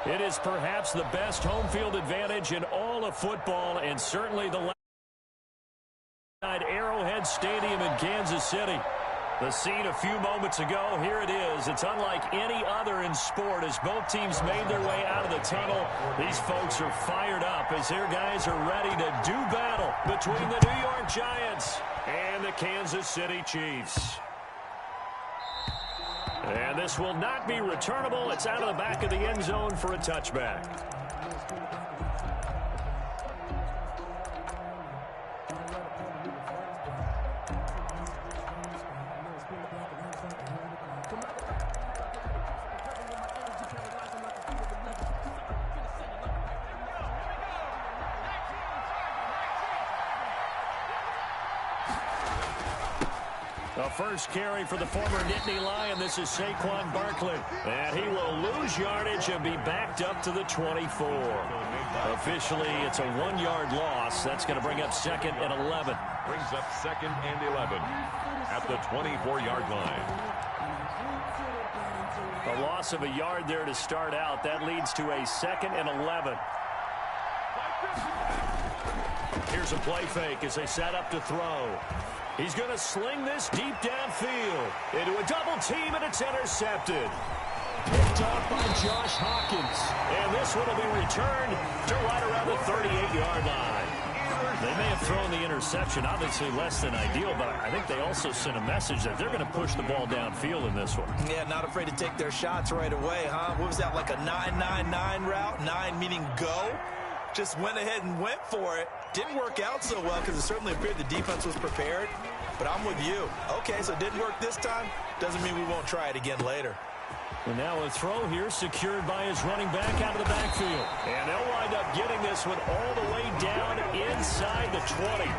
It is perhaps the best home field advantage in all of football, and certainly the Arrowhead Stadium in Kansas City. The scene a few moments ago, here it is. It's unlike any other in sport as both teams made their way out of the tunnel. These folks are fired up as their guys are ready to do battle between the New York Giants and the Kansas City Chiefs. And this will not be returnable. It's out of the back of the end zone for a touchback. The first carry for the former Nittany Lion. This is Saquon Barkley. And he will lose yardage and be backed up to the 24. Officially, it's a 1-yard loss. That's going to bring up 2nd and 11. Brings up 2nd and 11 at the 24-yard line. A loss of a yard there to start out. That leads to a 2nd and 11. Here's a play fake as they set up to throw. He's going to sling this deep downfield into a double team, and it's intercepted. Picked off by Josh Hawkins. And this one will be returned to right around the 38-yard line. They may have thrown the interception, obviously less than ideal, but I think they also sent a message that they're going to push the ball downfield in this one. Yeah, not afraid to take their shots right away, huh? What was that, like a 9-9-9 route? 9 meaning go? Just went ahead and went for it. Didn't work out so well because it certainly appeared the defense was prepared. But I'm with you. Okay, so it didn't work this time. Doesn't mean we won't try it again later. And now a throw here secured by his running back out of the backfield. And they'll wind up getting this one all the way down inside the 20.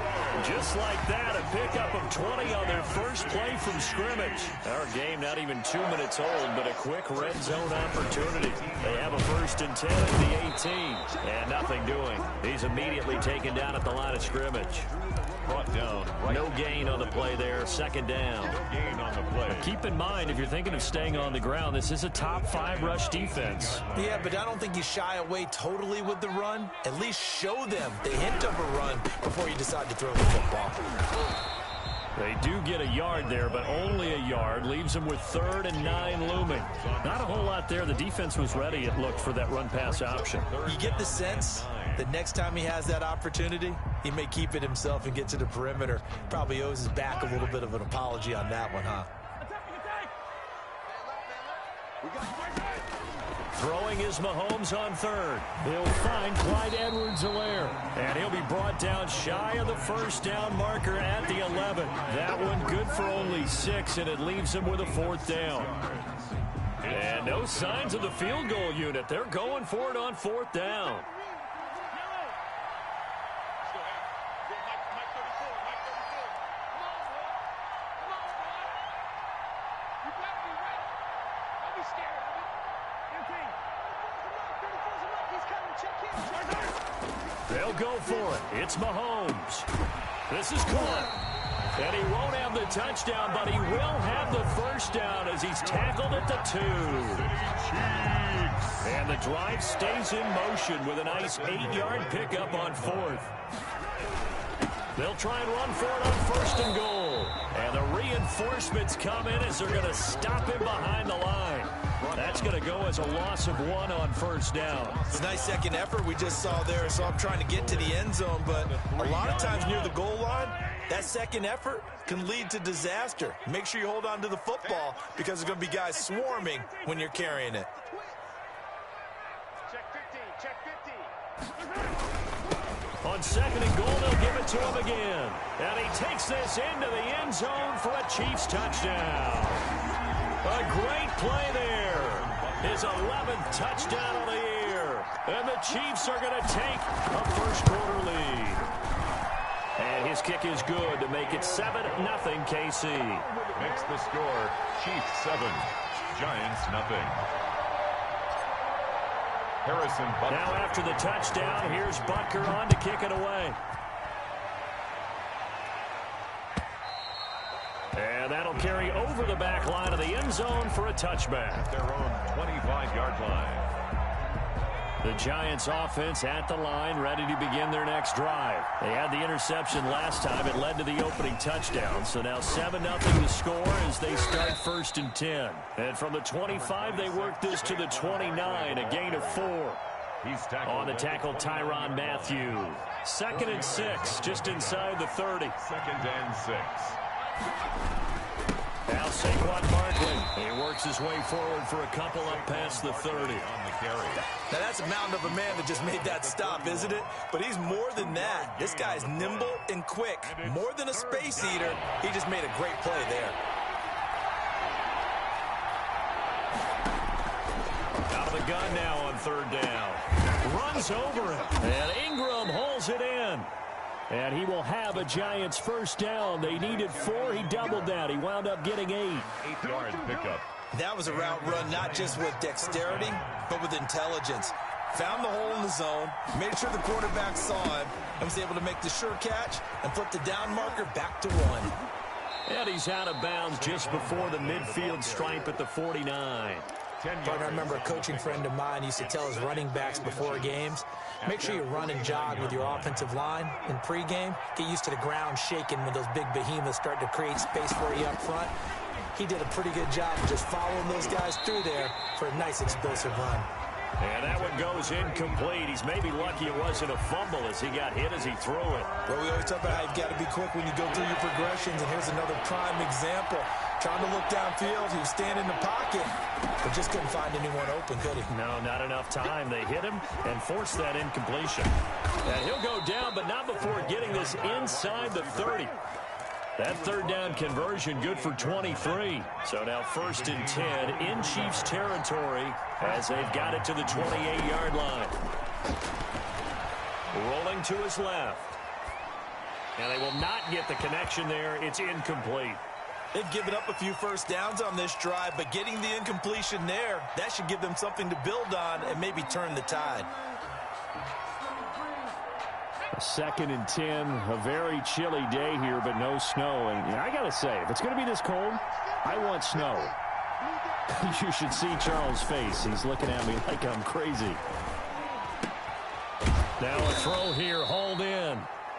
Just like that, a pickup of 20 on their first play from scrimmage. Our game not even 2 minutes old, but a quick red zone opportunity. They have a 1st and 10 at the 18. And nothing doing. He's immediately taken down at the line of scrimmage. Brought down. Right. No gain on the play there. 2nd down. No gain on the play. Keep in mind, if you're thinking of staying on the ground, this is a top 5 rush defense. Yeah, but I don't think you shy away totally with the run. At least show them the hint of a run before you decide to throw the football. They do get a yard there, but only a yard. Leaves them with 3rd and 9 looming. Not a whole lot there. The defense was ready, it looked, for that run-pass option. You get the sense that next time he has that opportunity, he may keep it himself and get to the perimeter. Probably owes his back a little bit of an apology on that one, huh? Throwing is Mahomes on 3rd. He'll find Clyde Edwards-Helaire. And he'll be brought down shy of the 1st down marker at the 11. That one good for only 6, and it leaves him with a 4th down. And no signs of the field goal unit. They're going for it on 4th down. They'll go for it. It's Mahomes. This is caught. And he won't have the touchdown, but he will have the 1st down as he's tackled at the 2. And the drive stays in motion with a nice 8-yard pickup on 4th. They'll try and run for it on 1st and goal. And the reinforcements come in as they're going to him behind the line. That's going to go as a loss of 1 on 1st down. It's a nice second effort we just saw there, so I'm trying to get to the end zone, but a lot of times near the goal line, that second effort can lead to disaster. Make sure you hold on to the football because there's going to be guys swarming when you're carrying it. On 2nd and goal, they'll give it to him again. And he takes this into the end zone for a Chiefs touchdown. A great play there. His 11th touchdown of the year. And the Chiefs are going to take a 1st quarter lead. And his kick is good to make it 7-0 KC. Makes the score Chiefs 7, Giants nothing. Harrison Butker. Now after the touchdown, here's Butker on to kick it away. And that'll carry over the back line of the end zone for a touchback. At their own 25-yard line. The Giants offense at the line, ready to begin their next drive. They had the interception last time. It led to the opening touchdown. So now 7-0 the score as they start 1st and 10. And from the 25, they work this to the 29, a gain of 4. On the tackle, Tyrann Mathieu. 2nd and 6, just inside the 30. 2nd and 6. Now Saquon Barkley. He works his way forward for a couple up past the 30. On the carry. Now that's a mountain of a man that just made that stop, isn't it? But he's more than that. This guy's nimble and quick. More than a space eater. He just made a great play there. Out of the gun now on 3rd down. Runs over it. And Ingram holds it in. And he will have a Giants 1st down. They needed 4. He doubled that. He wound up getting 8. 8-yard pickup. That was a route run not just with dexterity, but with intelligence. Found the hole in the zone, made sure the quarterback saw him, and was able to make the sure catch and flip the down marker back to 1. And he's out of bounds just before the midfield stripe at the 49. But I remember a coaching friend of mine used to tell his running backs before games, make sure you run and jog with your offensive line in pregame. Get used to the ground shaking when those big behemoths start to create space for you up front. He did a pretty good job of just following those guys through there for a nice explosive run. And that one goes incomplete. He's maybe lucky it wasn't a fumble as he got hit as he threw it. Well, we always talk about how you've got to be quick when you go through your progressions, and here's another prime example. Trying to look downfield, he was standing in the pocket, but just couldn't find anyone open, could he? No, not enough time. They hit him and forced that incompletion. And he'll go down, but not before getting this inside the 30. That 3rd down conversion good for 23. So now 1st and 10 in Chiefs territory as they've got it to the 28-yard line. Rolling to his left. And they will not get the connection there. It's incomplete. They've given up a few 1st downs on this drive, but getting the incompletion there, that should give them something to build on and maybe turn the tide. 2nd and 10, a very chilly day here, but no snow. And I got to say, if it's going to be this cold, I want snow. You should see Charles' face. He's looking at me like I'm crazy. Now a throw here, hauled in.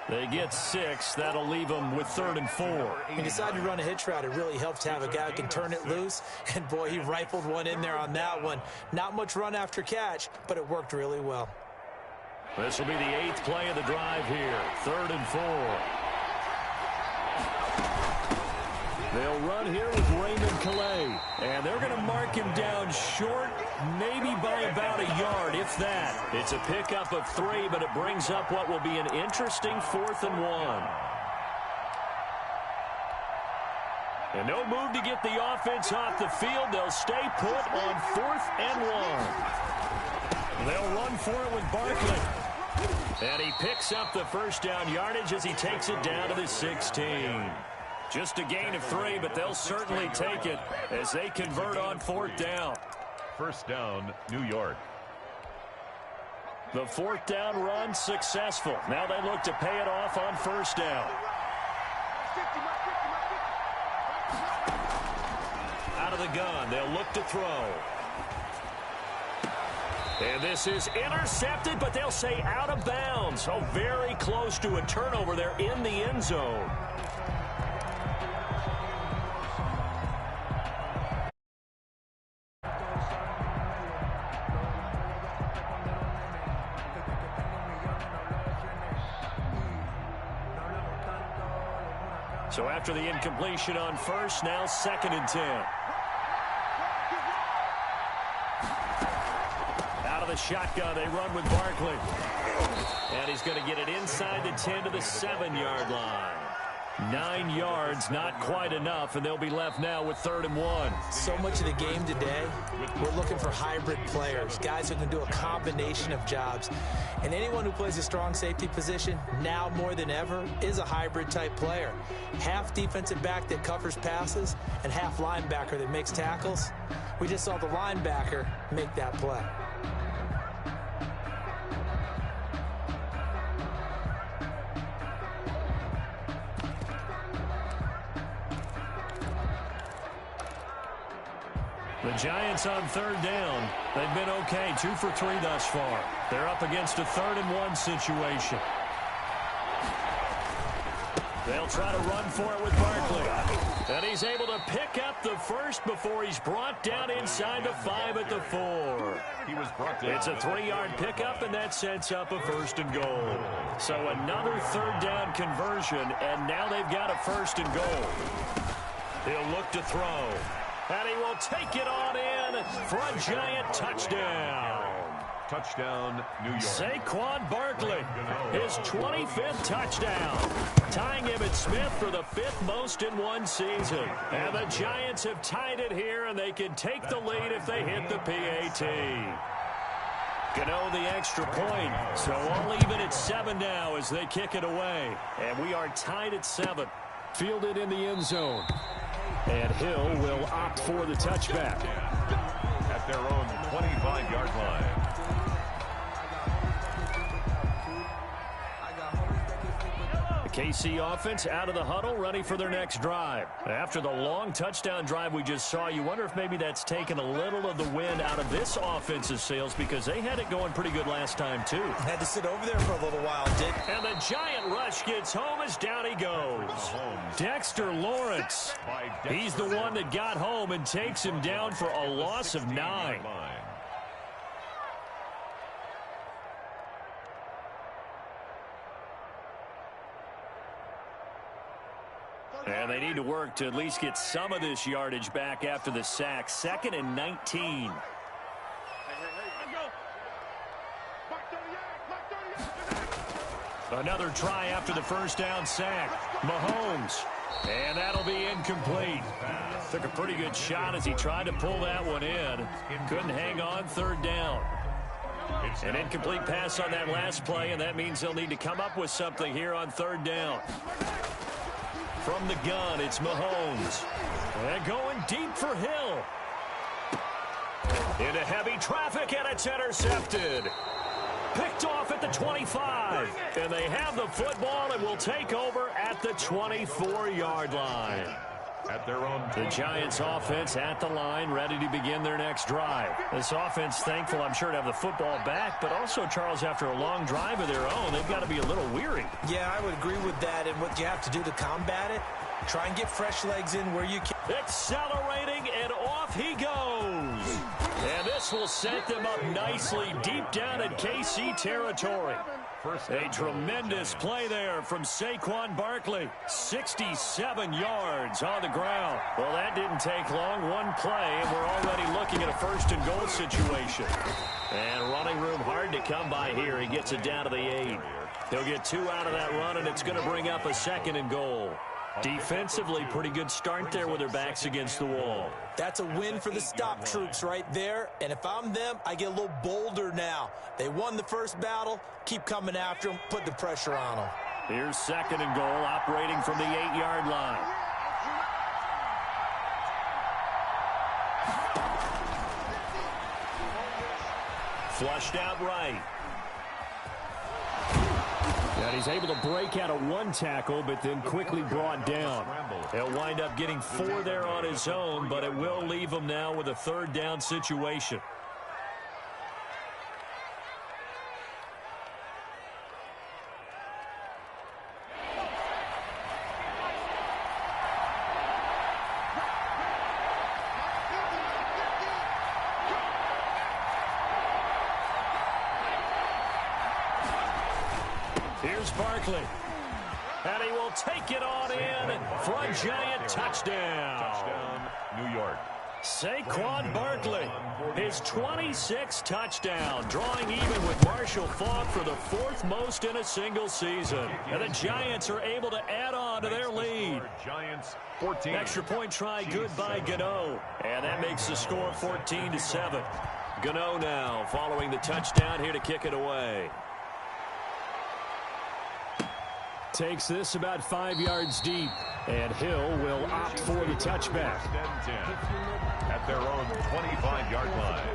They get 6. That'll leave them with 3rd and 4. He decided to run a hitch route. It really helps to have a guy who can turn it loose. And, boy, he rifled one in there on that one. Not much run after catch, but it worked really well. This will be the 8th play of the drive here. 3rd and 4. They'll run here with Raymond Calais. And they're going to mark him down short, maybe by about a yard, if that. It's a pickup of 3, but it brings up what will be an interesting 4th and 1. And no move to get the offense off the field. They'll stay put on 4th and 1. They'll run for it with Barkley. And he picks up the 1st down yardage as he takes it down to the 16. Just a gain of 3, but they'll certainly take it as they convert on 4th down. 1st down, New York. The 4th down run successful. Now they look to pay it off on 1st down. Out of the gun, they'll look to throw. And this is intercepted, but they'll say out of bounds. So very close to a turnover there in the end zone. So after the incompletion on 1st, now 2nd and 10. Out of the shotgun, they run with Barkley. And he's going to get it inside the 10 to the 7-yard line. 9 yards, not quite enough, and they'll be left now with 3rd and 1. So much of the game today, we're looking for hybrid players, guys who can do a combination of jobs. And anyone who plays a strong safety position, now more than ever, is a hybrid-type player. Half defensive back that covers passes and half linebacker that makes tackles. We just saw the linebacker make that play. The Giants on third down. They've been okay, 2 for 3 thus far. They're up against a 3rd-and-1 situation. They'll try to run for it with Barkley. And he's able to pick up the first before he's brought down inside the 5 at the 4. He was brought down. It's a 3-yard pickup, and that sets up a 1st and goal. So another 3rd down conversion, and now they've got a 1st and goal. He'll look to throw. And he will take it on in for a Giant touchdown. Touchdown, New York. Saquon Barkley, his 25th touchdown, tying Emmitt Smith for the 5th most in one season. And the Giants have tied it here, and they can take the lead if they hit the PAT. Gano the extra point, so all even at 7 now as they kick it away. And we are tied at 7. Fielded in the end zone. And Hill will opt for the touchback. At their own 25-yard line. KC offense out of the huddle, ready for their next drive. After the long touchdown drive we just saw, you wonder if maybe that's taken a little of the wind out of this offense's sails because they had it going pretty good last time, too. Had to sit over there for a little while, Dick. And the Giant rush gets home as down he goes. Dexter Lawrence. He's the one that got home and takes him down for a loss of 9. And they need to work to at least get some of this yardage back after the sack. 2nd and 19. Another try after the 1st down sack. Mahomes. And that'll be incomplete. Took a pretty good shot as he tried to pull that one in. Couldn't hang on 3rd down. An incomplete pass on that last play, and that means they'll need to come up with something here on 3rd down. From the gun, it's Mahomes. And going deep for Hill. Into heavy traffic, and it's intercepted. Picked off at the 25. And they have the football and will take over at the 24-yard line. At their own. The Giants offense at the line, ready to begin their next drive. This offense thankful, I'm sure, to have the football back, but also, Charles, after a long drive of their own, they've got to be a little weary. Yeah, I would agree with that, and what you have to do to combat it, try and get fresh legs in where you can. Accelerating, and off he goes. And this will set them up nicely deep down in KC territory. A tremendous play there from Saquon Barkley. 67 yards on the ground. Well, that didn't take long. One play, and we're already looking at a 1st and goal situation. And running room hard to come by here. He gets it down to the 8. He'll get 2 out of that run, and it's going to bring up a 2nd and goal. Defensively, pretty good start there with their backs against the wall. That's a win for the stop troops right there. And if I'm them, I get a little bolder now. They won the first battle. Keep coming after them. Put the pressure on them. Here's 2nd and goal, operating from the 8-yard line. Flushed out right. And he's able to break out of 1 tackle, but then quickly brought down. He'll wind up getting 4 there on his own, but it will leave him now with a 3rd down situation. Here's Barkley. And he will take it on in for a Giant touchdown. Touchdown, New York. Saquon Barkley, his 26th touchdown, drawing even with Marshall Faulk for the 4th most in a single season. And the Giants are able to add on to their lead. Giants 14. Extra point try good by Gano. And that makes the score 14-7. Gano now following the touchdown here to kick it away. Takes this about 5 yards deep, and Hill will opt for the touchback. At their own 25-yard line.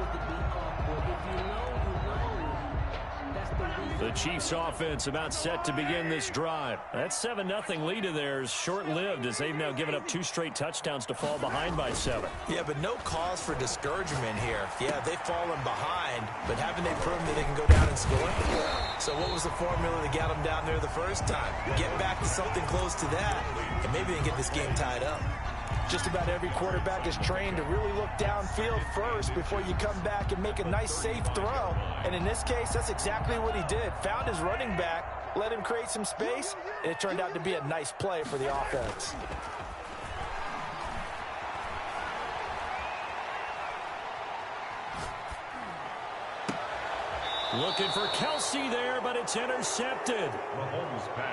The Chiefs offense about set to begin this drive. That 7-0 lead of theirs short-lived as they've now given up 2 straight touchdowns to fall behind by 7. Yeah, but no cause for discouragement here. Yeah, they've fallen behind, but haven't they proven that they can go down and score? So what was the formula that got them down there the first time? Get back to something close to that, and maybe they can get this game tied up. Just about every quarterback is trained to really look downfield first before you come back and make a nice, safe throw. And in this case, that's exactly what he did. Found his running back, let him create some space, and it turned out to be a nice play for the offense. Looking for Kelsey there, but it's intercepted.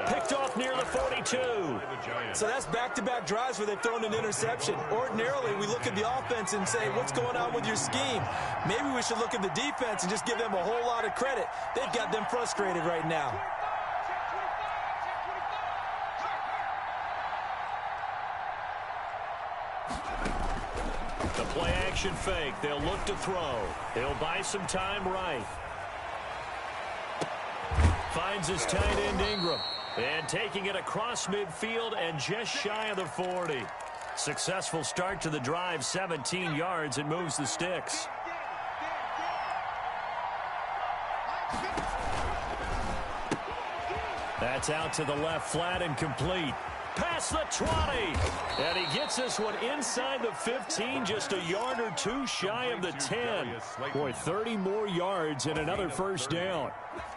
Picked off near the 42. So that's back-to-back drives where they've thrown an interception. Ordinarily, we look at the offense and say, what's going on with your scheme? Maybe we should look at the defense and just give them a whole lot of credit. They've got them frustrated right now. The play-action fake. They'll look to throw. He'll buy some time right. Finds his tight end Ingram. And taking it across midfield and just shy of the 40. Successful start to the drive, 17 yards, and moves the sticks. That's out to the left, flat and complete. Past the 20. And he gets this one inside the 15, just a yard or two shy of the 10. Boy, 30 more yards and another first down.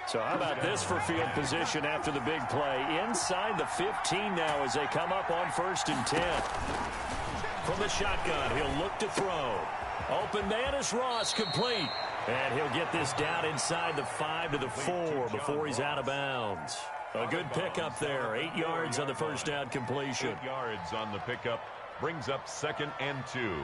So how about this for field position after the big play? Inside the 15 now as they come up on 1st and 10. From the shotgun, he'll look to throw. Open man is Ross, complete. And he'll get this down inside the 5 to the 4 before he's out of bounds. A good pickup there. 8 yards on the first down completion. 8 yards on the pickup brings up 2nd and 2.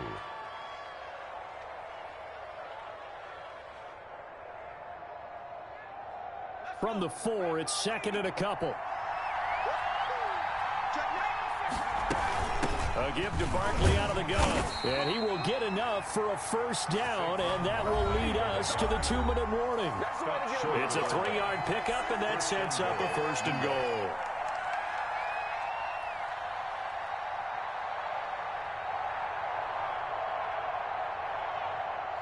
From the 4, it's 2nd and a couple. A give to Barkley out of the gun. And he will get enough for a first down, and that will lead us to the 2-minute warning. It's a 3-yard pickup, and that sets up a 1st and goal.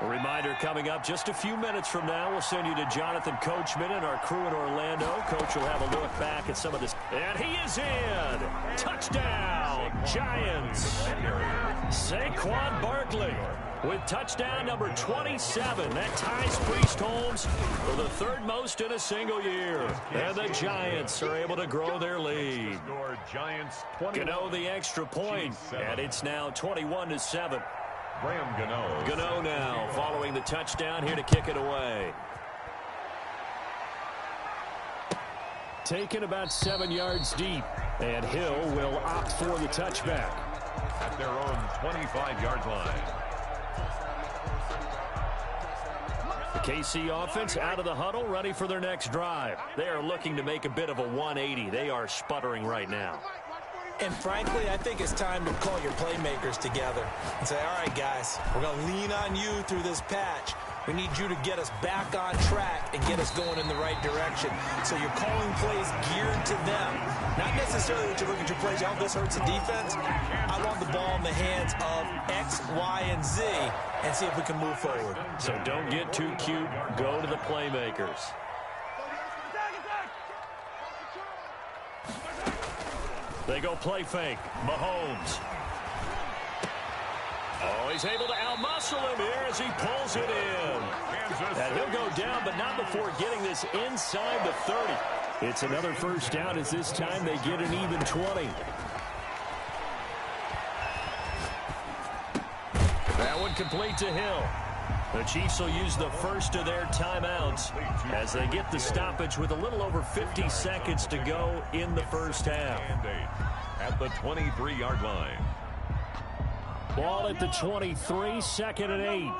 A reminder coming up just a few minutes from now. We'll send you to Jonathan Coachman and our crew in Orlando. Coach will have a look back at some of this. And he is in. Touchdown, Giants. Saquon Barkley with touchdown number 27. That ties Priest Holmes for the 3rd most in a single year. And the Giants are able to grow their lead. Gano the extra point, and it's now 21-7. Graham Gano. Gano now following the touchdown, here to kick it away. Taken about 7 yards deep, and Hill will opt for the touchback. At their own 25-yard line. The KC offense out of the huddle, ready for their next drive. They are looking to make a bit of a 180. They are sputtering right now. And frankly, I think it's time to call your playmakers together and say, all right, guys, we're going to lean on you through this patch. We need you to get us back on track and get us going in the right direction. So you're calling plays geared to them. Not necessarily that you look at your plays, oh, this hurts the defense. I want the ball in the hands of X, Y, and Z and see if we can move forward. So don't get too cute. Go to the playmakers. They go play fake. Mahomes. Oh, he's able to outmuscle him here as he pulls it in. And he'll go down, but not before getting this inside the 30. It's another first down as this time they get an even 20. That one complete to Hill. The Chiefs will use the first of their timeouts as they get the stoppage with a little over 50 seconds to go in the first half. At the 23-yard line. Ball at the 23, 2nd and 8.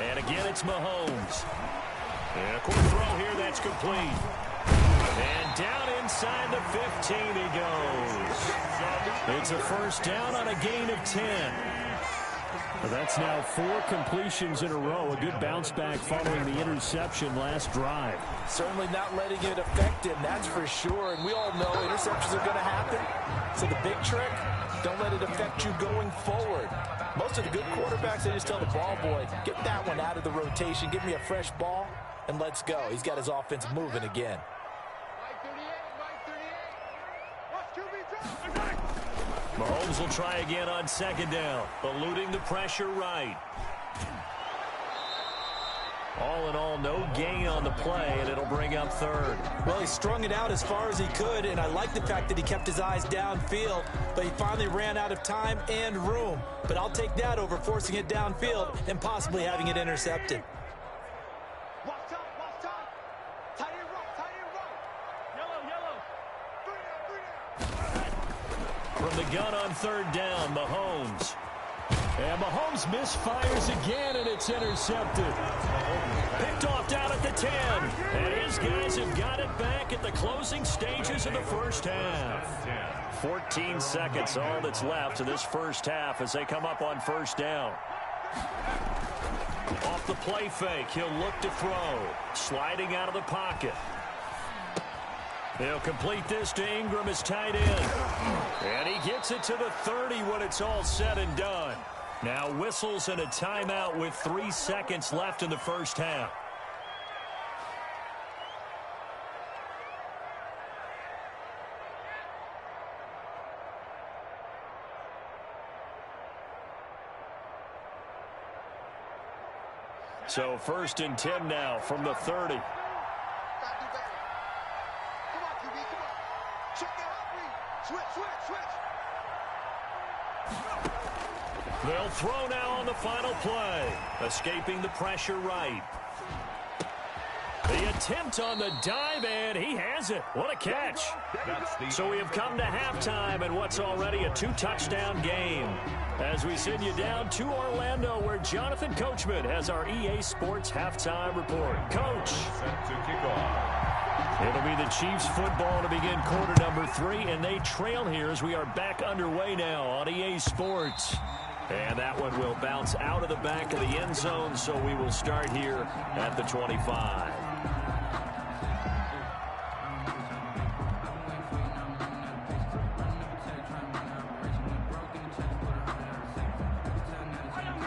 And again, it's Mahomes. And a quick throw here, that's complete. And down inside the 15 he goes. It's a first down on a gain of 10. That's now 4 completions in a row. A good bounce back following the interception last drive. Certainly not letting it affect him, that's for sure. And we all know interceptions are going to happen. So the big trick, don't let it affect you going forward. Most of the good quarterbacks, they just tell the ball boy, get that one out of the rotation, give me a fresh ball, and let's go. He's got his offense moving again. Mahomes will try again on second down, eluding the pressure right. All in all, no gain on the play, and it'll bring up third. Well, he strung it out as far as he could, and I like the fact that he kept his eyes downfield, but he finally ran out of time and room. But I'll take that over forcing it downfield and possibly having it intercepted. From the gun on third down, Mahomes. And Mahomes misfires again, and it's intercepted. Picked off down at the 10. And his guys have got it back at the closing stages of the first half. 14 seconds, all that's left in this first half as they come up on first down. Off the play fake, he'll look to throw. Sliding out of the pocket. They'll complete this to Ingram as tight end. And he gets it to the 30 when it's all said and done. Now whistles and a timeout with 3 seconds left in the first half. So 1st and 10 now from the 30. They'll throw now on the final play. Escaping the pressure right. The attempt on the dive, and he has it. What a catch. So we have come to halftime and what's already a 2-touchdown game. As we send you down to Orlando, where Jonathan Coachman has our EA Sports halftime report. Coach. Set to kick off. It'll be the Chiefs football to begin quarter number 3, and they trail here as we are back underway now on EA Sports. And that one will bounce out of the back of the end zone, so we will start here at the 25.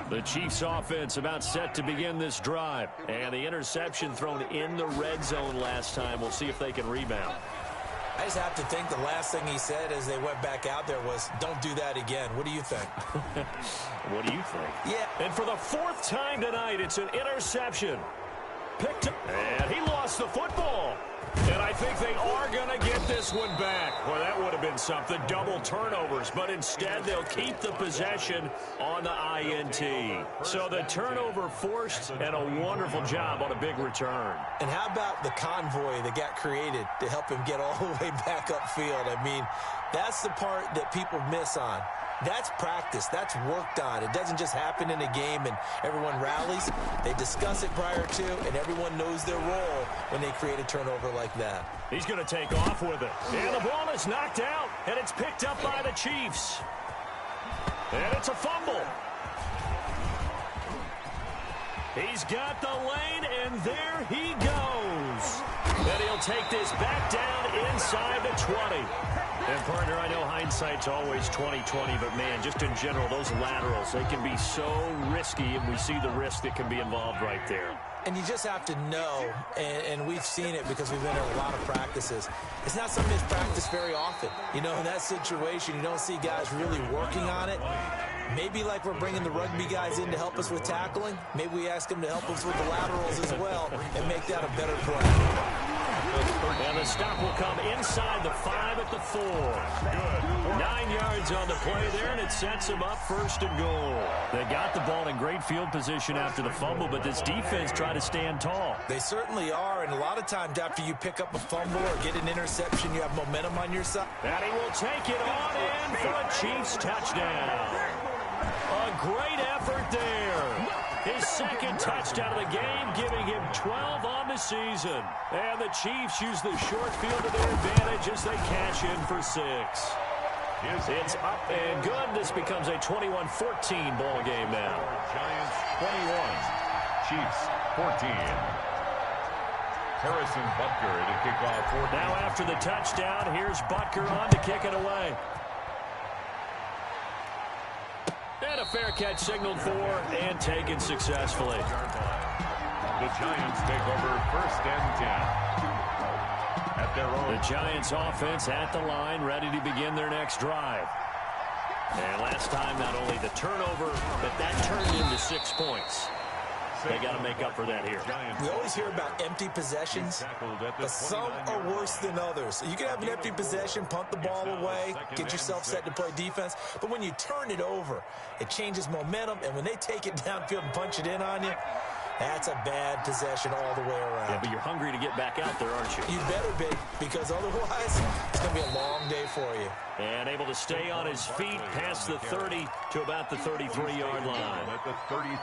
The Chiefs offense about set to begin this drive. And the interception thrown in the red zone last time. We'll see if they can rebound. I just have to think the last thing he said as they went back out there was, don't do that again. What do you think? What do you think? Yeah. And for the 4th time tonight, it's an interception. Picked up, and he lost the football. And I think they are going to get this one back. Well, that would have been something. Double turnovers. But instead, they'll keep the possession on the INT. So the turnover forced, and a wonderful job on a big return. And how about the convoy that got created to help him get all the way back upfield? I mean, that's the part that people miss on. That's practice. That's worked on. It doesn't just happen in a game and everyone rallies. They discuss it prior to, and everyone knows their role when they create a turnover like that. He's going to take off with it. And the ball is knocked out, and it's picked up by the Chiefs. And it's a fumble. He's got the lane, and there he goes. And he'll take this back down inside the 20. And, partner, I know hindsight's always 20/20, but, man, just in general, those laterals, they can be so risky, and we see the risk that can be involved right there. And you just have to know, and we've seen it because we've been in a lot of practices. It's not something that's practiced very often. You know, in that situation, you don't see guys really working on it. Maybe like we're bringing the rugby guys in to help us with tackling. Maybe we ask them to help us with the laterals as well and make that a better play. And the stop will come inside the 5 at the 4. 9 yards on the play there, and it sets them up 1st and goal. They got the ball in great field position after the fumble, but this defense tried to stand tall. They certainly are, and a lot of times after you pick up a fumble or get an interception, you have momentum on your side. And he will take it on in for a Chiefs touchdown. A great effort there. His second touchdown of the game, giving him 12 on the season. And the Chiefs use the short field to their advantage as they cash in for 6. It's up and good. This becomes a 21-14 ball game now. Giants 21, Chiefs 14. Harrison Butker to kick off 14. Now after the touchdown, here's Butker on to kick it away. And a fair catch signaled for and taken successfully. The Giants take over 1st and 10. At their own. The Giants offense at the line, ready to begin their next drive. And last time, not only the turnover, but that turned into 6 points. They got to make up for that here. We always hear about empty possessions, but some are worse than others. You can have an empty possession, punt the ball away, get yourself set to play defense, but when you turn it over, it changes momentum, and when they take it downfield and punch it in on you, that's a bad possession all the way around. Yeah, but you're hungry to get back out there, aren't you? You better be, because otherwise, it's going to be a long day for you. And able to stay on his feet past the 30 to about the 33-yard line.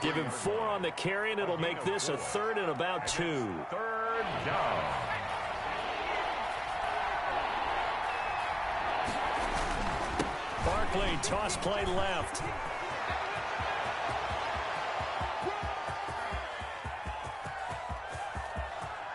Give him 4 on the carry, and it'll make this a 3rd and about 2. 3rd down. Barkley, toss play left.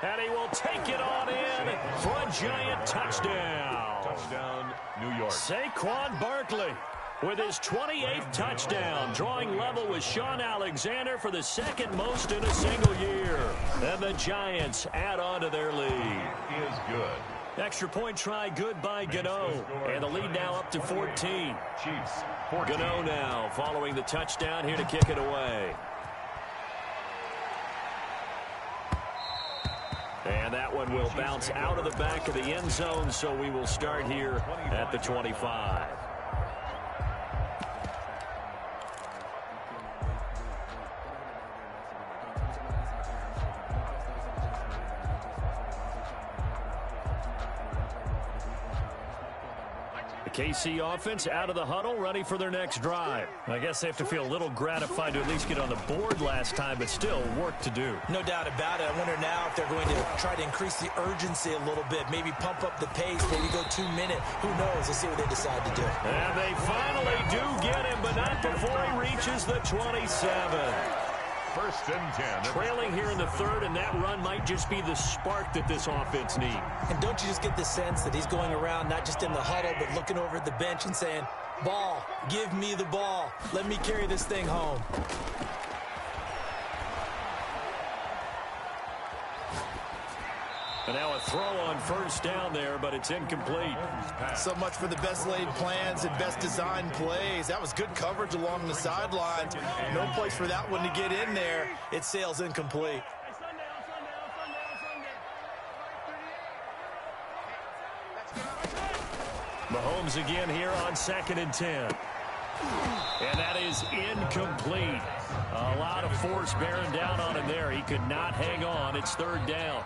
And he will take it on in for a Giant touchdown. Touchdown, New York. Saquon Barkley with his 28th touchdown, drawing level with Sean Alexander for the 2nd most in a single year. And the Giants add on to their lead. Is good. Extra point try good by Gano. And the lead now up to 14. Chiefs 14. Gano now following the touchdown here to kick it away. And that one will bounce out of the back of the end zone, so we will start here at the 25. KC offense out of the huddle, ready for their next drive. I guess they have to feel a little gratified to at least get on the board last time, but still work to do. No doubt about it. I wonder now if they're going to try to increase the urgency a little bit, maybe pump up the pace, maybe go 2-minute. Who knows? Let's see what they decide to do. And they finally do get him, but not before he reaches the 27. 1st and 10. Trailing here in the 3rd, and that run might just be the spark that this offense needs. And don't you just get the sense that he's going around not just in the huddle, but looking over at the bench and saying, ball, give me the ball. Let me carry this thing home. And now a throw on 1st down there, but it's incomplete. So much for the best laid plans and best designed plays. That was good coverage along the sidelines. No place for that one to get in there. It sails incomplete. Mahomes again here on 2nd and 10. And that is incomplete. A lot of force bearing down on him there. He could not hang on. It's 3rd down.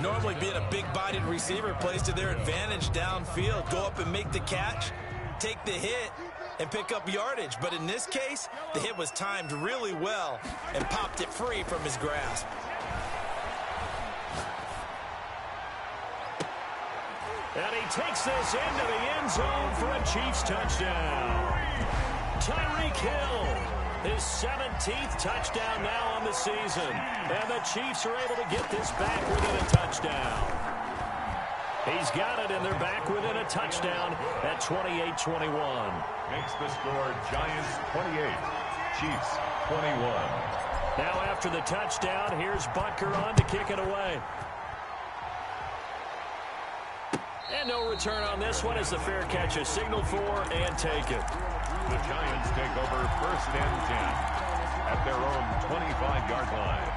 Normally being a big-bodied receiver plays to their advantage downfield. Go up and make the catch, take the hit, and pick up yardage. But in this case, the hit was timed really well and popped it free from his grasp. And he takes this into the end zone for a Chiefs touchdown. Tyreek Hill, his 17th touchdown now on the season. And the Chiefs are able to get this back within a touchdown. He's got it, and they're back within a touchdown at 28-21. Makes the score Giants 28, Chiefs 21. Now after the touchdown, here's Butker on to kick it away. And no return on this one as the fair catch is signaled for and taken. The Giants take over 1st and 10 at their own 25-yard line.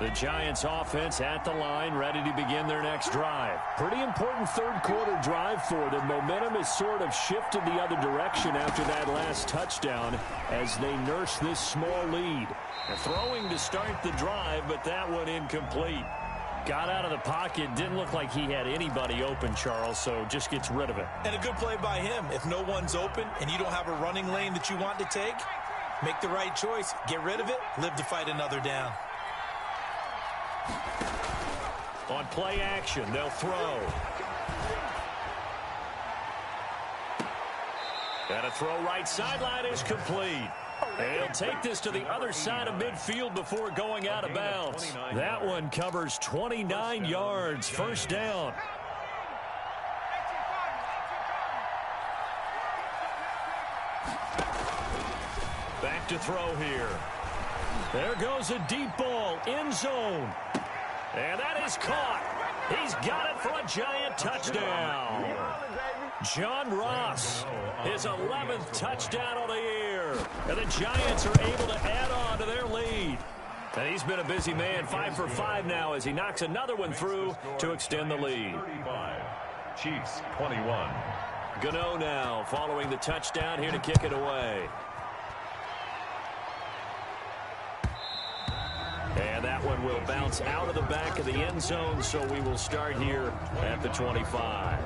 The Giants offense at the line, ready to begin their next drive. Pretty important 3rd quarter drive for them. Momentum has sort of shifted the other direction after that last touchdown as they nurse this small lead. They're throwing to start the drive, but that one incomplete. Got out of the pocket. Didn't look like he had anybody open, Charles, so just gets rid of it. And a good play by him. If no one's open and you don't have a running lane that you want to take, make the right choice. Get rid of it. Live to fight another down. On play action, they'll throw. And a throw right sideline is complete. And he'll take this to the other side of midfield before going out of bounds. That one covers 29 yards. First down. Back to throw here. There goes a deep ball, end zone. And that is caught. He's got it for a giant touchdown. John Ross, his 11th touchdown on the year. And the Giants are able to add on to their lead. And he's been a busy man, 5 for 5 now as he knocks another one through to extend the lead. 35. Chiefs 21. Gano now following the touchdown here to kick it away. And that one will bounce out of the back of the end zone, so we will start here at the 25.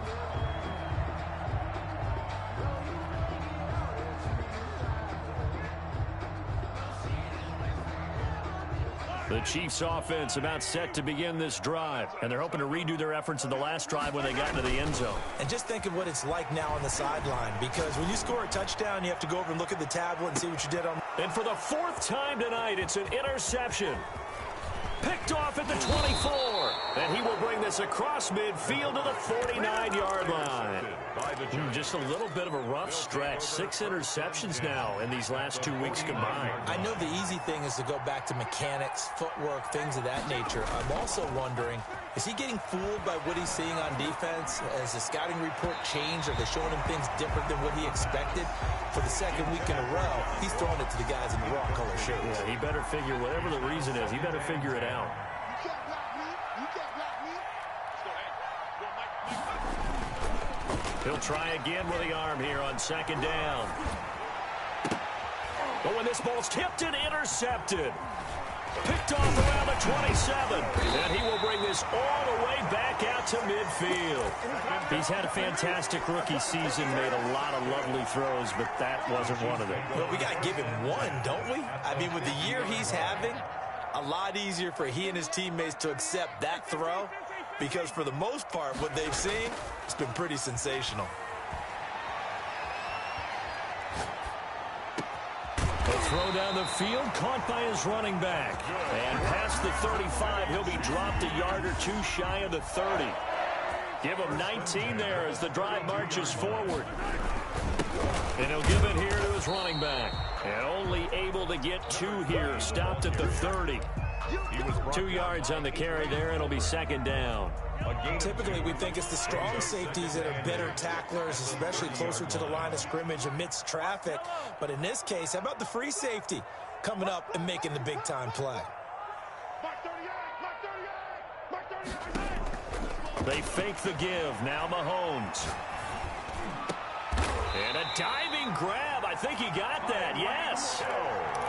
The Chiefs offense about set to begin this drive, and they're hoping to redo their efforts in the last drive when they got into the end zone. And just think of what it's like now on the sideline, because when you score a touchdown, you have to go over and look at the tablet and see what you did on. And for the 4th time tonight, it's an interception. Picked off at the 24. And he will bring this across midfield to the 49-yard line. Just a little bit of a rough stretch. 6 interceptions now in these last 2 weeks combined. I know the easy thing is to go back to mechanics, footwork, things of that nature. I'm also wondering, is he getting fooled by what he's seeing on defense? Has the scouting report changed? Are they showing him things different than what he expected? For the 2nd week in a row, he's throwing it to the guys in the wrong color shirts. Yeah, he better figure, whatever the reason is, he better figure it out. He'll try again with the arm here on 2nd down. But when this ball's tipped and intercepted. Picked off around the 27. And he will bring this all the way back out to midfield. He's had a fantastic rookie season, made a lot of lovely throws, but that wasn't one of them. But we got to give him one, don't we? I mean, with the year he's having, a lot easier for he and his teammates to accept that throw, because for the most part, what they've seen, it's been pretty sensational. A throw down the field, caught by his running back. And past the 35, he'll be dropped a yard or two shy of the 30. Give him 19 there as the drive marches forward. And he'll give it here to his running back. And only able to get 2 here, stopped at the 30. 2 yards on the carry there. It'll be 2nd down. Typically, we think it's the strong safeties that are better tacklers, especially closer to the line of scrimmage amidst traffic. But in this case, how about the free safety coming up and making the big-time play? They fake the give. Now Mahomes. And a diving grab. I think he got that. Yes.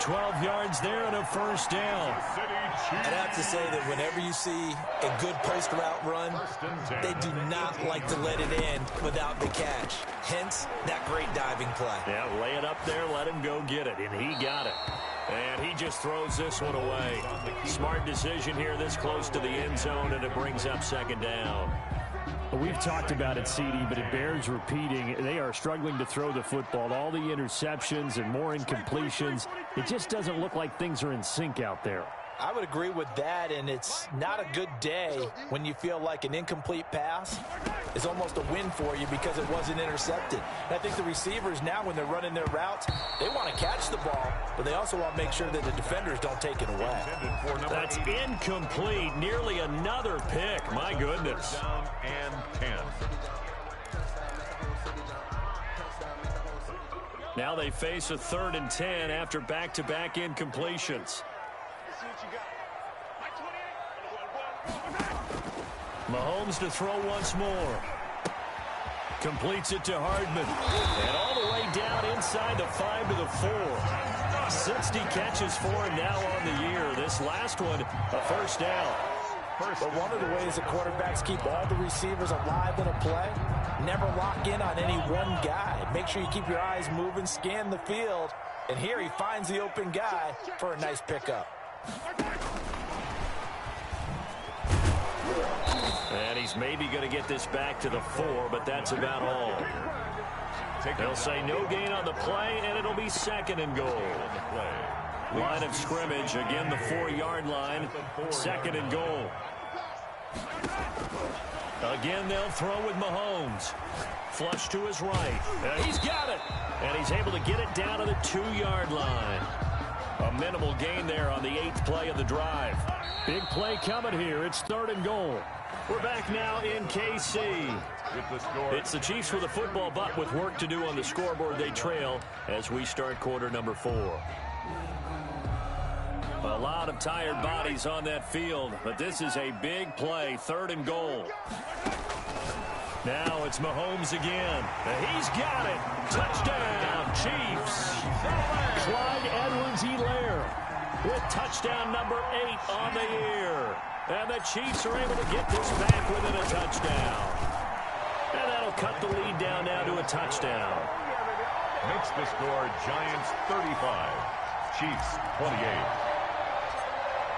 12 yards there and a 1st down. I'd have to say that whenever you see a good post route run, they do not like to let it end without the catch. Hence, that great diving play. Yeah, lay it up there, let him go get it, and he got it. And he just throws this one away. Smart decision here this close to the end zone, and it brings up 2nd down. We've talked about it, CD, but it bears repeating. They are struggling to throw the football. All the interceptions and more incompletions. It just doesn't look like things are in sync out there. I would agree with that, and it's not a good day when you feel like an incomplete pass is almost a win for you because it wasn't intercepted. And I think the receivers now, when they're running their routes, they want to catch the ball, but they also want to make sure that the defenders don't take it away. That's incomplete. Nearly another pick. My goodness. Down and 10. Now they face a 3rd and 10 after back-to-back incompletions. Mahomes to throw once more. Completes it to Hardman. And all the way down inside the 5 to the 4. 60 catches for him now on the year. This last one, a 1st down. But one of the ways the quarterbacks keep all the receivers alive in a play, never lock in on any one guy. Make sure you keep your eyes moving, scan the field, and here he finds the open guy for a nice pickup. And he's maybe going to get this back to the 4, but that's about all. They'll say no gain on the play, and it'll be 2nd and goal. Line of scrimmage, again the 4-yard line, 2nd and goal. Again, they'll throw with Mahomes. Flush to his right. He's got it. And he's able to get it down to the 2-yard line. A minimal gain there on the 8th play of the drive. Big play coming here. It's 3rd and goal. We're back now in KC. It's the Chiefs with a football, but with work to do on the scoreboard, they trail as we start quarter number 4. A lot of tired bodies on that field, but this is a big play, 3rd and goal. Now it's Mahomes again. He's got it. Touchdown, Chiefs. Clyde Edwards-Helaire with touchdown number 8 on the year. And the Chiefs are able to get this back within a touchdown. And that'll cut the lead down now to a touchdown. Makes the score Giants 35, Chiefs 28.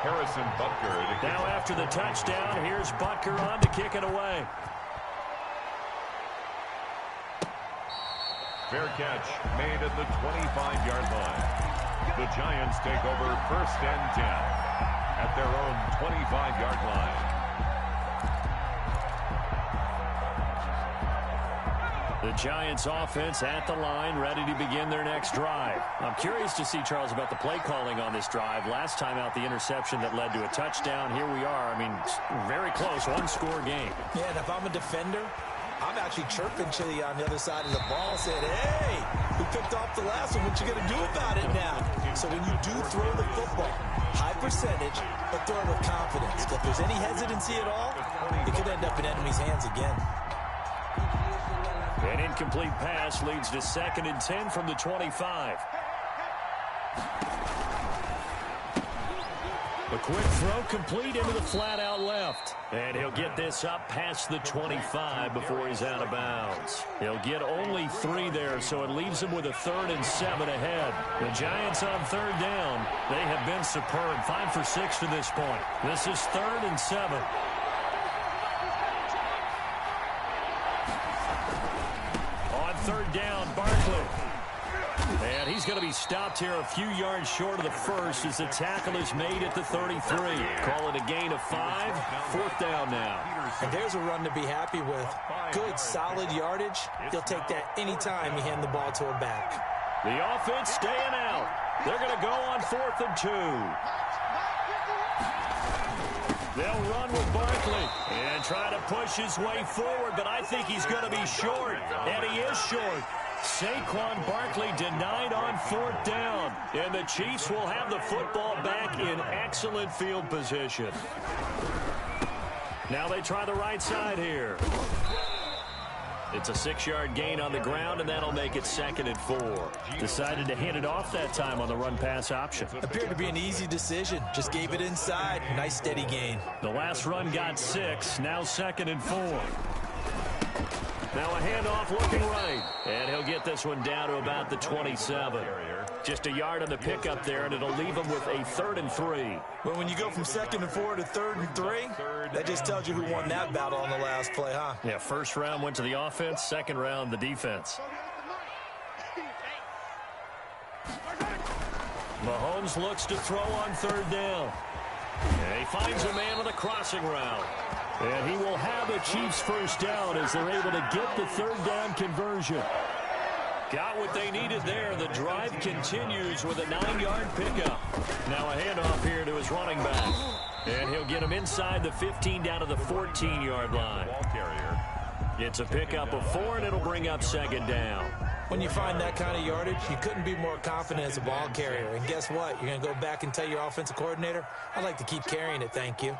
Harrison Butker. Now after the touchdown, here's Butker on to kick it away. Fair catch made at the 25-yard line. The Giants take over 1st and 10 at their own 25-yard line. The Giants offense at the line, ready to begin their next drive. I'm curious to see, Charles, about the play calling on this drive. Last time out, the interception that led to a touchdown. Here we are. I mean, very close, 1-score game. Yeah, and if I'm a defender, I'm actually chirping Chili on the other side of the ball, saying, hey, we picked off the last one. What you going to do about it now? So when you do throw the football, high percentage, but throw it with confidence. If there's any hesitancy at all, it could end up in enemy's hands again. An incomplete pass leads to 2nd and 10 from the 25. A quick throw complete into the flat out left. And he'll get this up past the 25 before he's out of bounds. He'll get only 3 there, so it leaves him with a 3rd and 7 ahead. The Giants on 3rd down. They have been superb. 5 for 6 to this point. This is 3rd and 7. On 3rd down, Barkley. And he's going to be stopped here a few yards short of the first as the tackle is made at the 33. Call it a gain of 5. 4th down now. And there's a run to be happy with. Good, solid yardage. He'll take that anytime you hand the ball to a back. The offense staying out. They're going to go on 4th and 2. They'll run with Barkley and try to push his way forward, but I think he's going to be short, and he is short. Saquon Barkley denied on 4th down, and the Chiefs will have the football back in excellent field position. Now they try the right side here. It's a 6-yard gain on the ground, and that'll make it 2nd and 4. Decided to hand it off that time on the run-pass option. Appeared to be an easy decision. Just gave it inside. Nice, steady gain. The last run got 6. Now 2nd and 4. Now a handoff looking right. And he'll get this one down to about the 27. Just a yard on the pickup there, and it'll leave him with a 3rd and 3. Well, when you go from 2nd and 4 to 3rd and 3, that just tells you who won that battle on the last play, huh? Yeah, 1st round went to the offense, 2nd round the defense. Mahomes looks to throw on 3rd down. And he finds a man on the crossing route. And he will have the Chiefs 1st down as they're able to get the 3rd down conversion. Got what they needed there. The drive continues with a 9-yard pickup. Now a handoff here to his running back. And he'll get him inside the 15 down to the 14-yard line. It's a pickup of 4, and it'll bring up 2nd down. When you find that kind of yardage, you couldn't be more confident as a ball carrier. And guess what? You're going to go back and tell your offensive coordinator, I'd like to keep carrying it, thank you.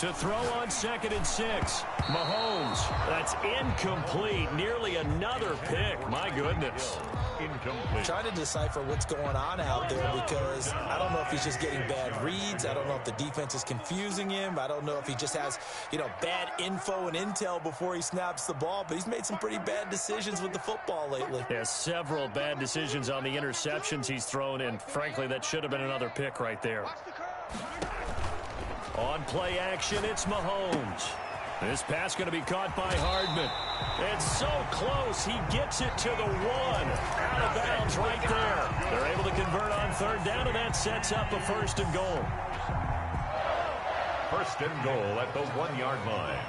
To throw on 2nd and 6. Mahomes. That's incomplete. Nearly another pick. My goodness. I'm trying to decipher what's going on out there because I don't know if he's just getting bad reads. I don't know if the defense is confusing him. I don't know if he just has, bad info and intel before he snaps the ball. But he's made some pretty bad decisions with the football lately. Yeah, several bad decisions on the interceptions he's thrown, and frankly, that should have been another pick right there. On play action, it's Mahomes. This pass going to be caught by Hardman. It's so close. He gets it to the 1. Out of bounds right there. They're able to convert on 3rd down, and that sets up a 1st and goal. 1st and goal at the 1-yard line.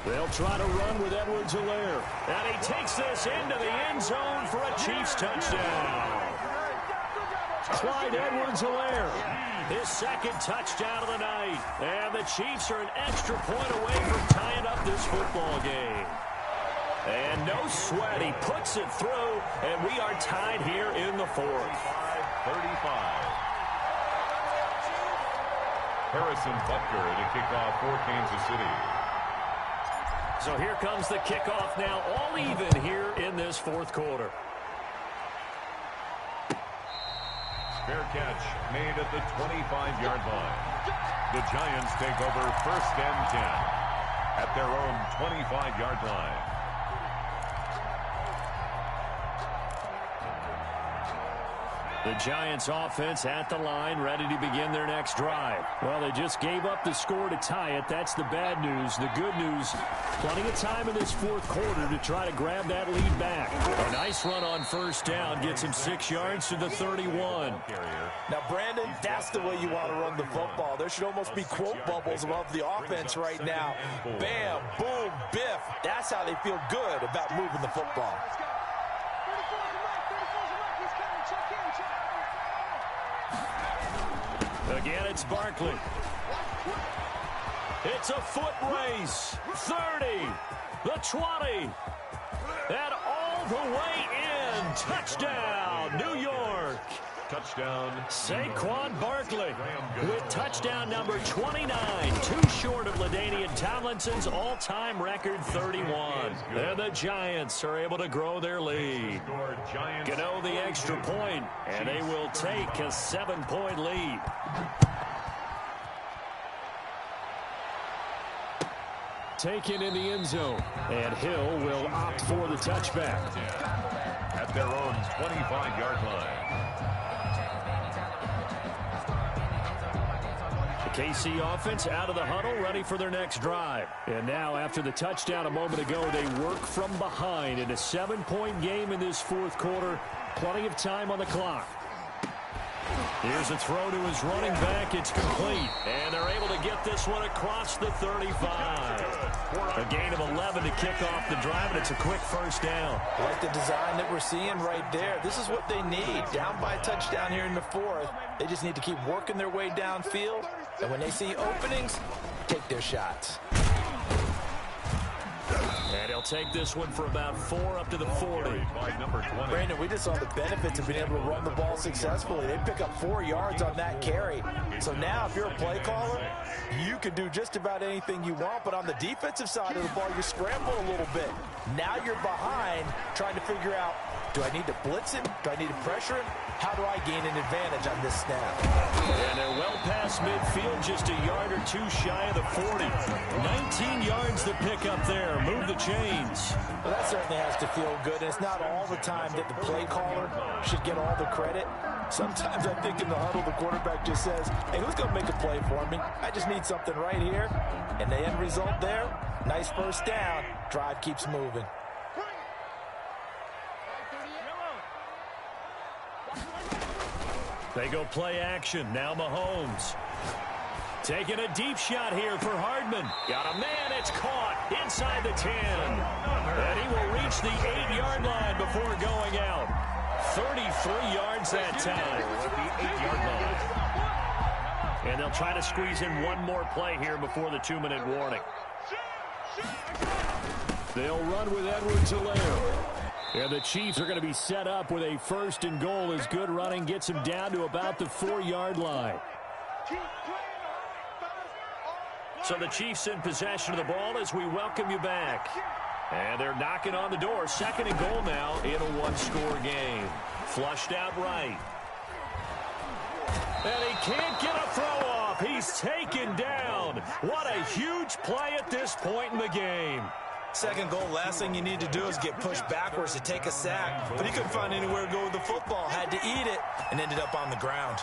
They'll try to run with Edwards-Helaire. And he takes this into the end zone for a Chiefs touchdown. Clyde Edwards-Helaire, his 2nd touchdown of the night. And the Chiefs are an extra point away from tying up this football game. And no sweat, he puts it through, and we are tied here in the 4th. 35. Harrison Butker to kick off for Kansas City. So here comes the kickoff now, all even here in this 4th quarter. Fair catch made at the 25-yard line. The Giants take over 1st and 10 at their own 25-yard line. The Giants offense at the line, ready to begin their next drive. Well, they just gave up the score to tie it. That's the bad news. The good news, plenty of time in this 4th quarter to try to grab that lead back. A nice run on 1st down gets him 6 yards to the 31. Now, Brandon, that's the way you want to run the football. There should almost be quote bubbles above the offense right now. Bam, boom, biff. That's how they feel good about moving the football. Again, it's Barkley. It's a foot race. 30, the 20, and all the way in. Touchdown, New York. Touchdown, Saquon Barkley with touchdown number 29, too short of LaDainian Tomlinson's all-time record 31. And the Giants are able to grow their lead. Gano the extra point, and they will take a 7-point lead. Taken in the end zone, and Hill will opt for the touchback. At their own 25-yard line. KC offense out of the huddle, ready for their next drive. And now, after the touchdown a moment ago, they work from behind in a 7-point game in this 4th quarter. Plenty of time on the clock. Here's a throw to his running back. It's complete. And they're able to get this one across the 35. A gain of 11 to kick off the drive, and it's a quick 1st down. Like the design that we're seeing right there. This is what they need. Down by a touchdown here in the 4th. They just need to keep working their way downfield. And when they see openings, take their shots. And he'll take this one for about 4 up to the 40. Brandon, we just saw the benefits of being able to run the ball successfully. They pick up 4 yards on that carry. So now if you're a play caller, you can do just about anything you want. But on the defensive side of the ball, you scramble a little bit. Now you're behind trying to figure out, do I need to blitz him? Do I need to pressure him? How do I gain an advantage on this snap? And they're well past midfield, just a yard or 2 shy of the 40. 19 yards to pick up there. Move the chains. Well, that certainly has to feel good. And it's not all the time that the play caller should get all the credit. Sometimes I think in the huddle, the quarterback just says, hey, who's going to make a play for me? I just need something right here. And the end result there, nice 1st down. Drive keeps moving. They go play action. Now Mahomes. Taking a deep shot here for Hardman. Got a man. It's caught inside the 10. And he will reach the 8-yard line before going out. 33 yards that time. At the 8-yard line. And they'll try to squeeze in one more play here before the 2-minute warning. They'll run with Edwards-Helaire. And the Chiefs are going to be set up with a 1st and goal as good running gets them down to about the 4-yard line. So the Chiefs in possession of the ball as we welcome you back. And they're knocking on the door. 2nd and goal now in a one-score game. Flushed out right. And he can't get a throw off. He's taken down. What a huge play at this point in the game. 2nd goal, last thing you need to do is get pushed backwards to take a sack. But he couldn't find anywhere to go with the football. Had to eat it and ended up on the ground.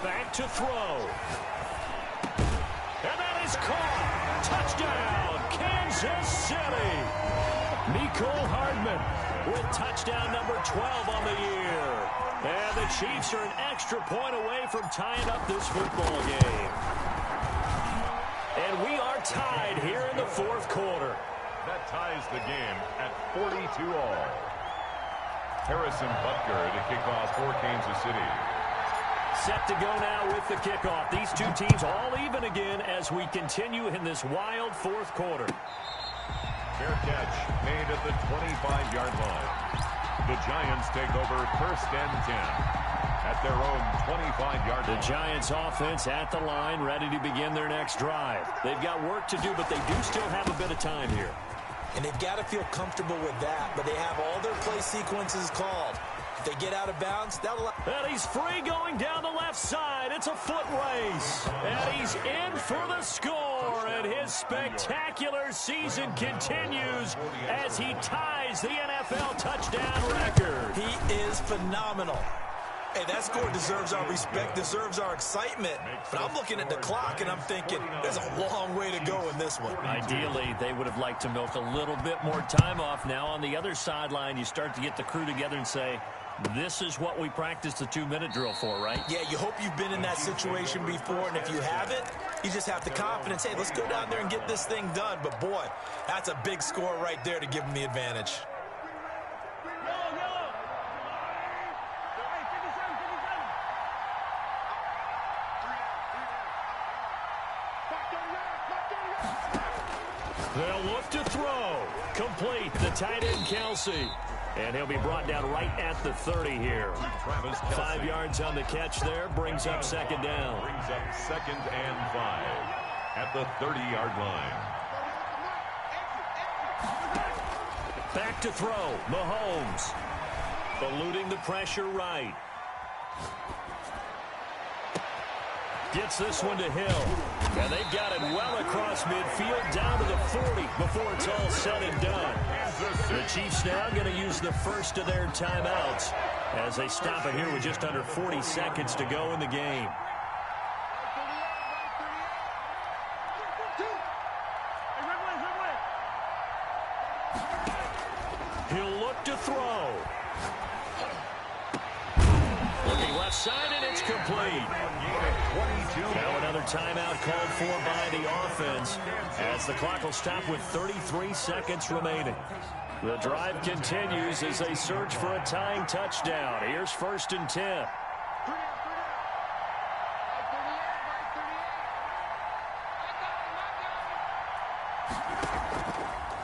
Back to throw. And that is caught. Touchdown, Kansas City. Mecole Hardman with touchdown number 12 on the year. And the Chiefs are an extra point away from tying up this football game. And we are tied here in the 4th quarter. That ties the game at 42 all. Harrison Butker to kick off for Kansas City. Set to go now with the kickoff. These two teams all even again as we continue in this wild 4th quarter. Fair catch made at the 25-yard line. The Giants take over 1st and 10 at their own 25-yard line. The Giants offense at the line, ready to begin their next drive. They've got work to do, but they do still have a bit of time here. And they've got to feel comfortable with that, but they have all their play sequences called. If they get out of bounds, that'll... And he's free going down the left side. It's a foot race. And he's in for the score. And his spectacular season continues as he ties the NFL touchdown record. He is phenomenal. Hey, that score deserves our respect, deserves our excitement. But I'm looking at the clock, and I'm thinking, there's a long way to go in this one. Ideally, they would have liked to milk a little bit more time off. Now, on the other sideline, you start to get the crew together and say, this is what we practiced the 2-minute drill for, right? Yeah, you hope you've been in that situation before, and if you haven't, you just have the confidence, hey, let's go down there and get this thing done. But, boy, that's a big score right there to give them the advantage. They'll look to throw. Complete. The tight end, Kelsey. And he'll be brought down right at the 30 here. 5 yards on the catch there. Brings up 2nd down. Brings up 2nd and 5 at the 30-yard line. Back to throw. Mahomes. Eluding the pressure right. Gets this one to Hill. And they've got it well across midfield down to the 40 before it's all said and done. The Chiefs now going to use the first of their timeouts as they stop it here with just under 40 seconds to go in the game. He'll look to throw. Looking left side, and it's complete. Now another timeout called for by the offense as the clock will stop with 33 seconds remaining. The drive continues as they search for a tying touchdown. Here's 1st and 10.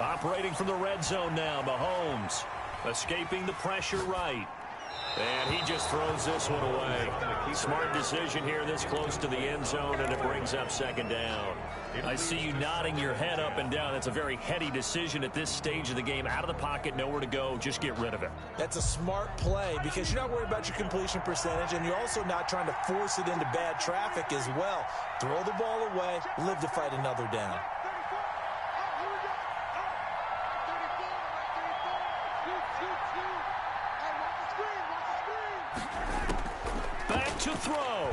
Operating from the red zone now, Mahomes. Escaping the pressure right. And he just throws this one away. Smart decision here this close to the end zone, and it brings up 2nd down. I see you nodding your head up and down. That's a very heady decision at this stage of the game. Out of the pocket, nowhere to go. Just get rid of it. That's a smart play because you're not worried about your completion percentage, and you're also not trying to force it into bad traffic as well. Throw the ball away, live to fight another down. Back to throw.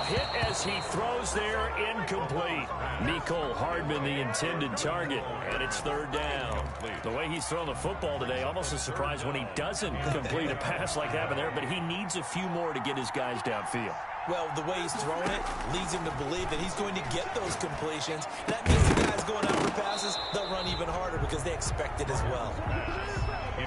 Hit as he throws there, incomplete. Mecole Hardman, the intended target, and it's 3rd down. The way he's thrown the football today, almost a surprise when he doesn't complete a pass like happened there, but he needs a few more to get his guys downfield. Well, the way he's thrown it leads him to believe that he's going to get those completions. That means the guys going out for passes, they'll run even harder because they expect it as well.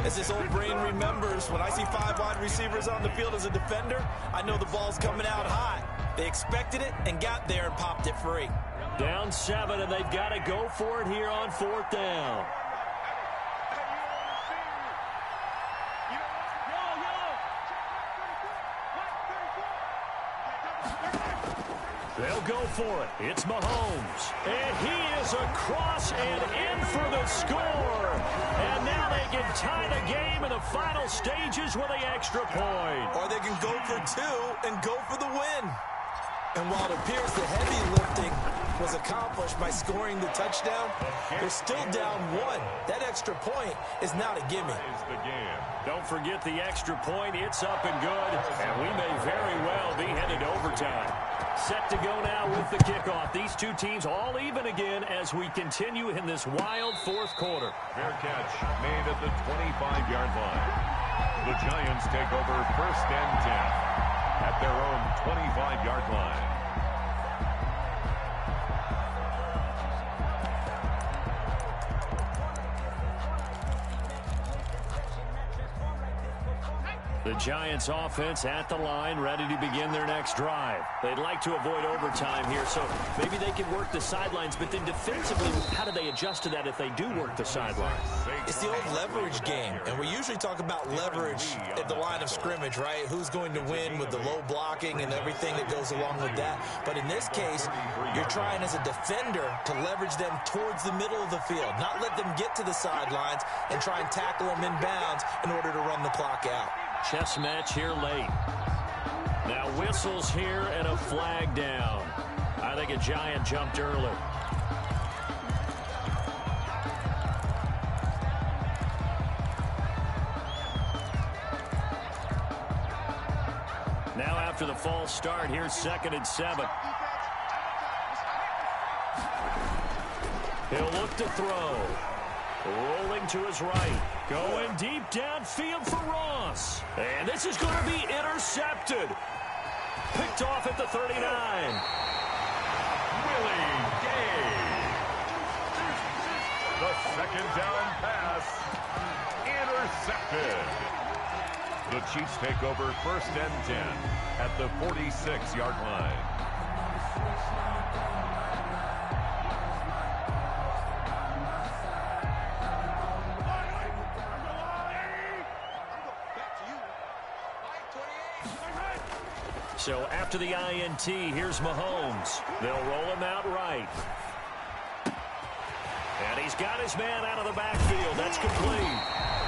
As this old brain remembers, when I see 5 wide receivers on the field as a defender, I know the ball's coming out hot. They expected it and got there and popped it free. Down 7, and they've got to go for it here on 4th down. They'll go for it. It's Mahomes. And he is across and in for the score. And now they can tie the game in the final stages with an extra point. Or they can go for two and go for the win. And while it appears the heavy lifting was accomplished by scoring the touchdown, they're still down one. That extra point is not a gimme. Don't forget the extra point. It's up and good. And we may very well be headed to overtime. Set to go now with the kickoff. These two teams all even again as we continue in this wild fourth quarter. Fair catch made at the 25-yard line. The Giants take over first and 10 at their own 25-yard line. The Giants offense at the line, ready to begin their next drive. They'd like to avoid overtime here, so maybe they can work the sidelines, but then defensively, how do they adjust to that if they do work the sidelines? It's the old leverage game, and we usually talk about leverage at the line of scrimmage, right? Who's going to win with the low blocking and everything that goes along with that. But in this case, you're trying as a defender to leverage them towards the middle of the field, not let them get to the sidelines and try and tackle them inbounds in order to run the clock out. Chess match here late. Now whistles here and a flag down. I think a Giant jumped early. Now after the false start, here's 2nd and 7. He'll look to throw. Rolling to his right. Going deep downfield for Ross. And this is going to be intercepted. Picked off at the 39. Willie Gay. The second down pass. Intercepted. The Chiefs take over first and 10 at the 46-yard line. So after the INT, here's Mahomes. They'll roll him out right. And he's got his man out of the backfield. That's complete.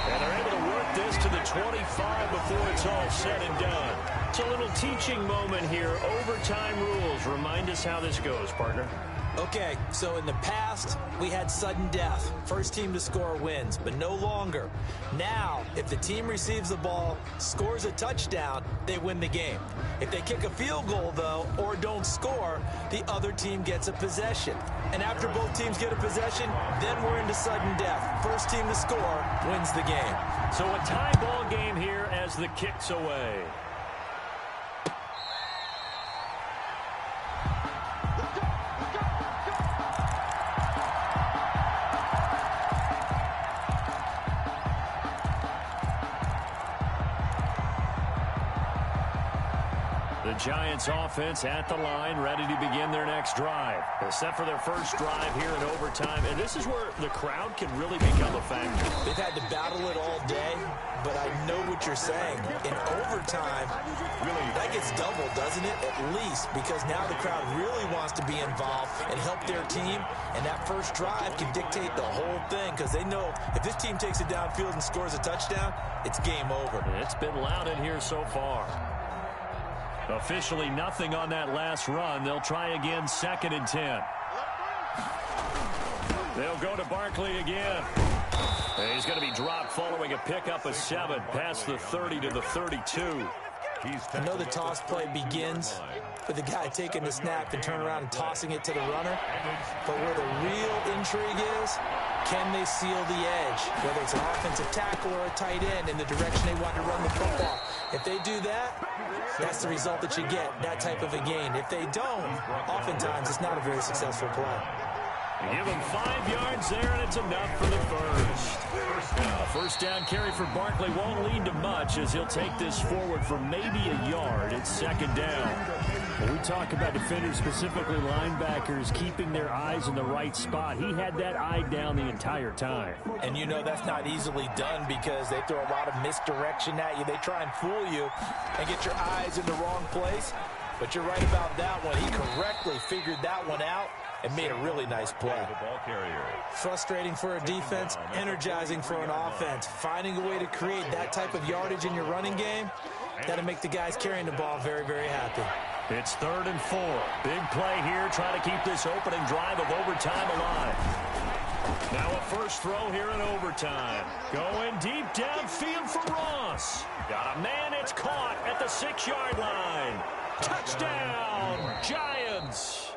And they're able to work this to the 25 before it's all said and done. It's a little teaching moment here. Overtime rules. Remind us how this goes, partner. Okay, so in the past, we had sudden death. First team to score wins, but no longer. Now, if the team receives the ball, scores a touchdown, they win the game. If they kick a field goal, though, or don't score, the other team gets a possession. And after both teams get a possession, then we're into sudden death. First team to score wins the game. So a tie ball game here as the kick's away. Giants offense at the line, ready to begin their next drive. They're set for their first drive here in overtime, and this is where the crowd can really become a factor. They've had to battle it all day, but I know what you're saying. In overtime, really, that gets doubled, doesn't it? At least, because now the crowd really wants to be involved and help their team, and that first drive can dictate the whole thing, because they know if this team takes it downfield and scores a touchdown, it's game over. It's been loud in here so far. Officially nothing on that last run. They'll try again, 2nd and 10. They'll go to Barkley again. And he's going to be dropped following a pickup of 7 past the 30 to the 32. I know the toss play begins with the guy taking the snap and turn around and tossing it to the runner. But where the real intrigue is, can they seal the edge? Whether it's an offensive tackle or a tight end in the direction they want to run the football. If they do that, that's the result that you get, that type of a gain. If they don't, oftentimes it's not a very successful play. Give him 5 yards there, and it's enough for the first. First down carry for Barkley won't lead to much as he'll take this forward for maybe a yard. It's 2nd down. When we talk about defenders, specifically linebackers, keeping their eyes in the right spot, he had that eye down the entire time. And you know that's not easily done because they throw a lot of misdirection at you. They try and fool you and get your eyes in the wrong place. But you're right about that one. He correctly figured that one out and made a really nice play. The ball carrier. Frustrating for a defense, energizing for an offense. Finding a way to create that type of yardage in your running game, that'll make the guys carrying the ball very, very happy. It's 3rd and 4. Big play here, trying to keep this opening drive of overtime alive. Now a first throw here in overtime. Going deep downfield for Ross. Got a man, it's caught at the 6-yard line. Touchdown, Giants.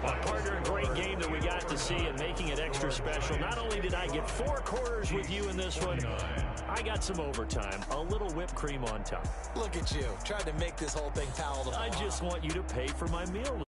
Partner, a great game that we got to see and making it extra special. Not only did I get 4 quarters with you in this one, I got some overtime, a little whipped cream on top. Look at you, trying to make this whole thing palatable. I just want you to pay for my meal.